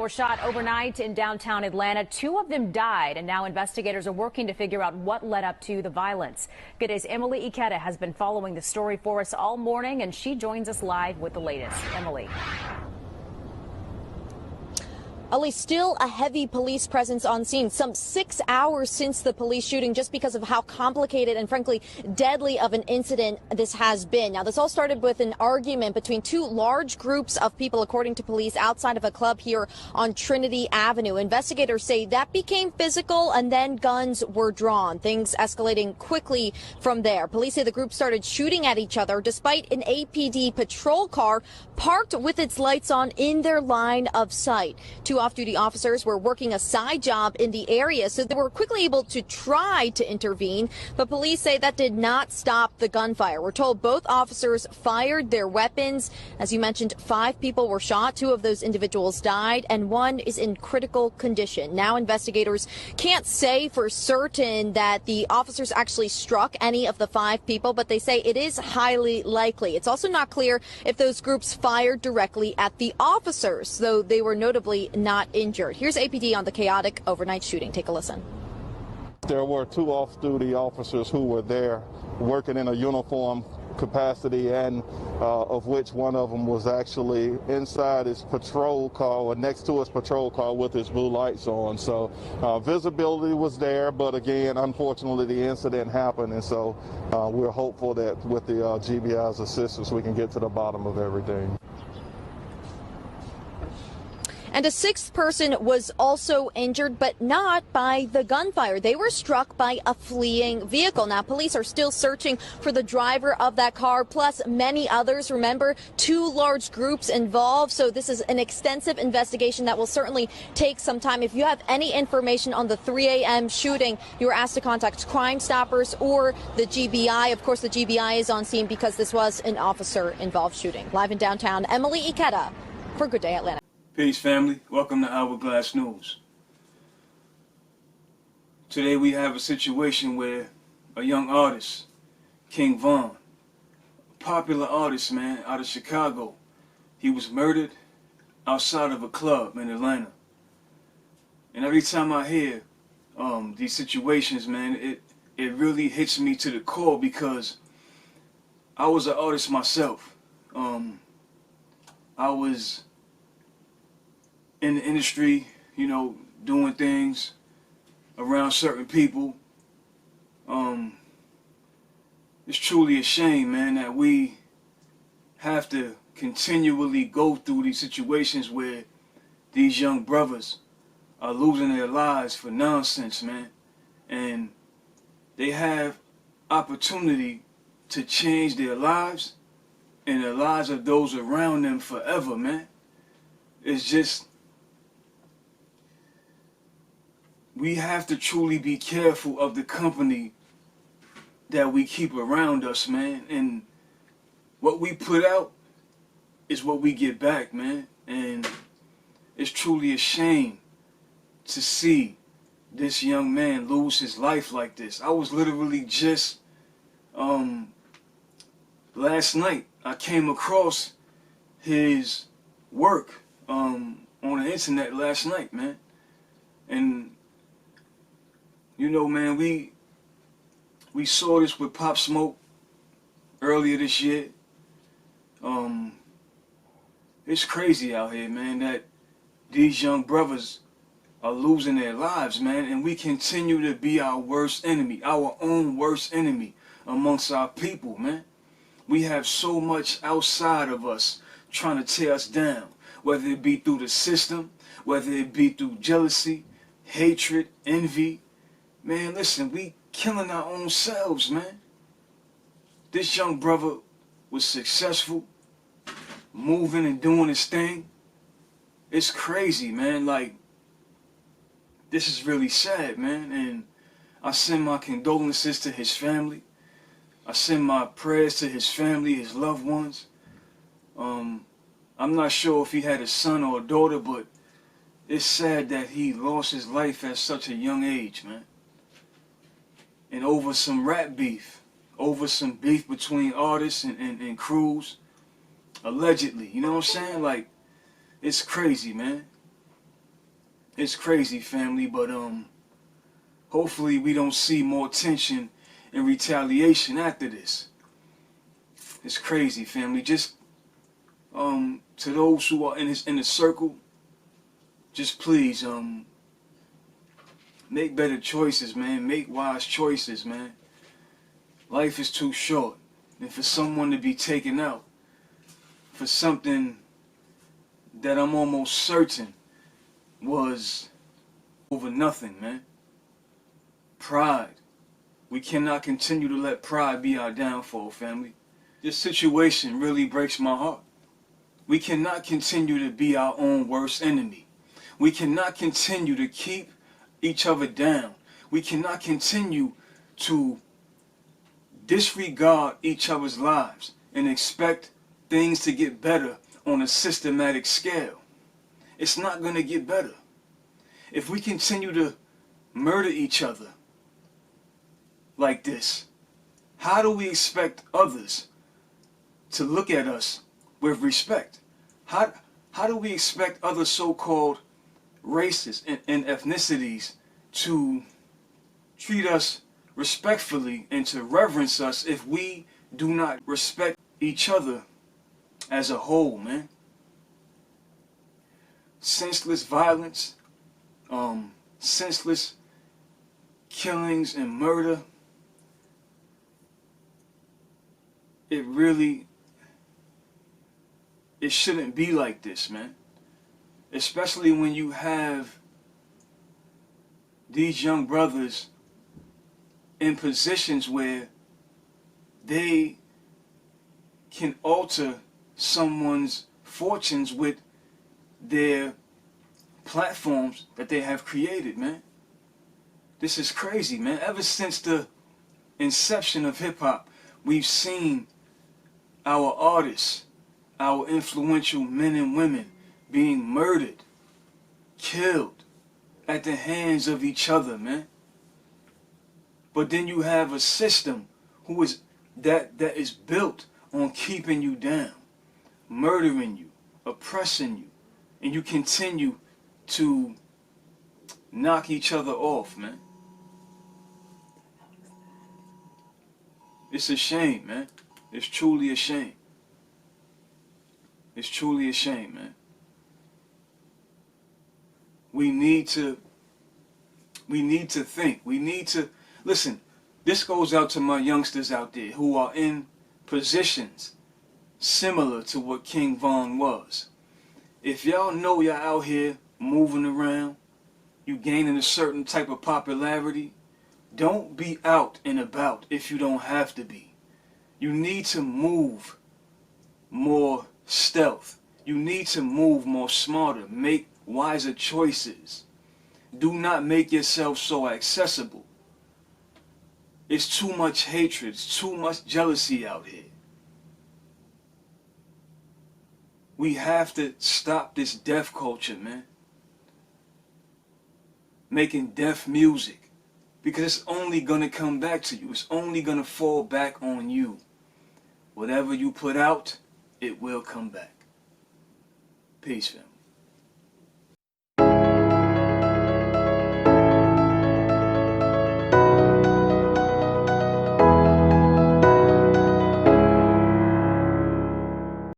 Were shot overnight in downtown Atlanta. Two of them died, and now investigators are working to figure out what led up to the violence. Good Day's Emily Ikeda has been following the story for us all morning, and she joins us live with the latest. Emily. Ali, still a heavy police presence on scene, some 6 hours since the police shooting, just because of how complicated and frankly deadly of an incident this has been. Now, this all started with an argument between two large groups of people, according to police, outside of a club here on Trinity Avenue. Investigators say that became physical and then guns were drawn, things escalating quickly from there. Police say the group started shooting at each other despite an APD patrol car parked with its lights on in their line of sight. Two off-duty officers were working a side job in the area, so they were quickly able to try to intervene, but police say that did not stop the gunfire. We're told both officers fired their weapons. As you mentioned, 5 people were shot. 2 of those individuals died, and 1 is in critical condition. Now investigators can't say for certain that the officers actually struck any of the 5 people, but they say it is highly likely. It's also not clear if those groups fired directly at the officers, though they were notably not injured. Here's APD on the chaotic overnight shooting. Take a listen. There were 2 off-duty officers who were there working in a uniform capacity, and of which one of them was actually inside his patrol car or next to his patrol car with his blue lights on. So visibility was there, but again, unfortunately, the incident happened, and so we're hopeful that with the GBI's assistance, we can get to the bottom of everything. And a 6th person was also injured, but not by the gunfire. They were struck by a fleeing vehicle. Now, police are still searching for the driver of that car, plus many others. Remember, 2 large groups involved, so this is an extensive investigation that will certainly take some time. If you have any information on the 3 a.m. shooting, you are asked to contact Crime Stoppers or the GBI. Of course, the GBI is on scene because this was an officer-involved shooting. Live in downtown, Emily Ikeda for Good Day Atlanta. Peace, family. Welcome to Hourglass News. Today we have a situation where a young artist, Kingvon, a popular artist, man, out of Chicago, he was murdered outside of a club in Atlanta. And every time I hear these situations, man, it really hits me to the core, because I was an artist myself. I was in the industry, you know, doing things around certain people. It's truly a shame, man, that we have to continually go through these situations where these young brothers are losing their lives for nonsense, man. And they have opportunity to change their lives and the lives of those around them forever, man. It's just, we have to truly be careful of the company that we keep around us, man. And what we put out is what we get back, man. And it's truly a shame to see this young man lose his life like this. I was literally just, last night, I came across his work on the internet last night, man. And you know, man, we saw this with Pop Smoke earlier this year. It's crazy out here, man, that these young brothers are losing their lives, man, and we continue to be our worst enemy, our own worst enemy amongst our people, man. We have so much outside of us trying to tear us down, whether it be through the system, whether it be through jealousy, hatred, envy. Man, listen, we killing our own selves, man. This young brother was successful, moving and doing his thing. It's crazy, man. Like, this is really sad, man. And I send my condolences to his family. I send my prayers to his family, his loved ones. I'm not sure if he had a son or a daughter, but it's sad that he lost his life at such a young age, man. And over some rap beef, over some beef between artists and crews, allegedly, you know what I'm saying? Like, it's crazy, man. It's crazy, family, but hopefully we don't see more tension and retaliation after this. It's crazy, family. Just to those who are in the circle, just please make better choices, man. Make wise choices, man. Life is too short, and for someone to be taken out for something that I'm almost certain was over nothing, man. Pride. We cannot continue to let pride be our downfall, family. This situation really breaks my heart. We cannot continue to be our own worst enemy. We cannot continue to keep each other down. We cannot continue to disregard each other's lives and expect things to get better on a systematic scale. It's not going to get better. If we continue to murder each other like this, how do we expect others to look at us with respect? How do we expect other so-called races and ethnicities to treat us respectfully and to reverence us if we do not respect each other as a whole, man? Senseless violence, senseless killings and murder. It shouldn't be like this, man. Especially when you have these young brothers in positions where they can alter someone's fortunes with their platforms that they have created, man. This is crazy, man. Ever since the inception of hip-hop, we've seen our artists, our influential men and women being murdered, killed at the hands of each other, man. But then you have a system that is built on keeping you down, murdering you, oppressing you, and you continue to knock each other off, man. It's a shame, man. It's truly a shame. It's truly a shame, man. We need to think. We need to listen. This goes out to my youngsters out there who are in positions similar to what Kingvon was. If y'all know y'all out here moving around, you gaining a certain type of popularity, don't be out and about if you don't have to be. You need to move more stealth. You need to move more smarter. Make wiser choices. Do not make yourself so accessible. It's too much hatred. It's too much jealousy out here. We have to stop this death culture, man. Making death music. Because it's only going to come back to you. It's only going to fall back on you. Whatever you put out, it will come back. Peace, family.